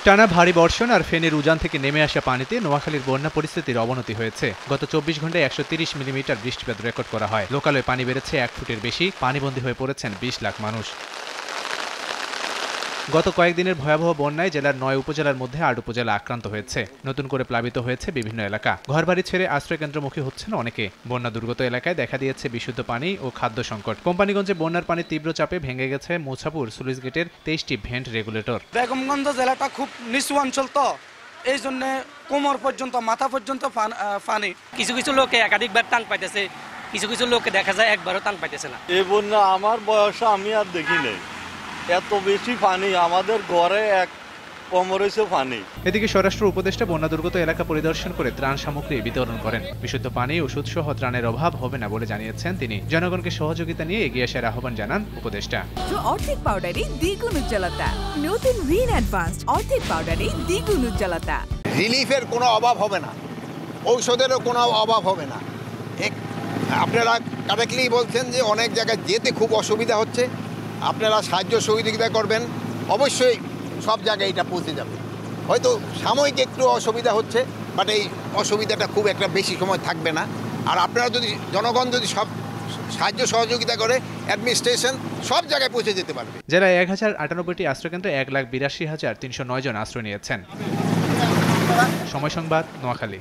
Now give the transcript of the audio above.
টানা ভারী বর্ষণ আর ফেনীর উজান থেকে নেমে আসা পানিতে নোয়াখালীর বন্যা পরিস্থিতির অবনতি হয়েছে। গত 24 ঘন্টায় 130 মিলিমিটার বৃষ্টিপাত রেকর্ড করা হয়। লোকালয়ে পানি বেড়েছে 1 ফুটের বেশি। পানিবন্দী হয়ে পড়েছেন 20 লাখ মানুষ। গত কয়েকদিনের ভয়াবহ বন্যায় জেলার 9 উপজেলার মধ্যে 8 উপজেলা আক্রান্ত হয়েছে। নতুন করে প্লাবিত হয়েছে বিভিন্ন এলাকা। ঘরবাড়ি ছেড়ে আশ্রয়কেন্দ্রমুখী হচ্ছেন অনেকে। বন্যা দুর্গত এলাকায় দেখা দিয়েছে বিশুদ্ধ পানি ও খাদ্য সংকট। কোম্পানিগঞ্জে বন্যার পানি তীব্র চাপে ভেঙে গেছে মুছাপুর স্লুইস গেটের 23টি ভেন্ট রেগুলেটর। বেগমগঞ্জ জেলাটা খুব নিচু অঞ্চল, তো এই জন্য কোমর পর্যন্ত মাথা পর্যন্ত পানি। কিছু কিছু লোকে একাধিকবার টান পাইতেছে, কিছু কিছু লোকে দেখা যায় একবারও টান পাইতেছে না। এই বন্যা আমার বয়সে আমি আর দেখি নাই, এত বেশি পানি আমাদের ঘরে এক কোমরেছে পানি। এদিকে স্বরাষ্ট্র উপদেষ্টা বন্যা দুর্গত এলাকা পরিদর্শন করে ত্রাণ সামগ্রী বিতরণ করেন। বিশুদ্ধ পানি ওষুধ সহ ত্রাণের অভাব হবে না বলে জানিয়েছেন তিনি। জনগণকে সহযোগিতা নিয়ে এগিয়ে আসার আহ্বান জানান উপদেষ্টা। অর্ধেক পাউডারে দ্বিগুণ উজ্জ্বলতা, নতুন রিন অ্যাডভান্সড অর্ধেক পাউডারে দ্বিগুণ উজ্জ্বলতা। রিলিফের কোনো অভাব হবে না, ঔষধেরও কোনো অভাব হবে না। আপনারা কারেক্টলি বলছেন যে অনেক জায়গায় যেতে খুব অসুবিধা হচ্ছে, আপনারা সাহায্য সহযোগিতা করবেন, অবশ্যই সব জায়গায় এটা পৌঁছে যাবে। হয়তো সাময়িক একটু অসুবিধা হচ্ছে, বাট এই অসুবিধাটা খুব একটা বেশি সময় থাকবে না। আর আপনারা যদি জনগণ যদি সব সাহায্য সহযোগিতা করে, অ্যাডমিনিস্ট্রেশন সব জায়গায় পৌঁছে যেতে পারবে। জেলায় 1098টি আশ্রয়কেন্দ্রে 1,82,309 জন আশ্রয় নিয়েছেন। সময় সংবাদ, নোয়াখালী।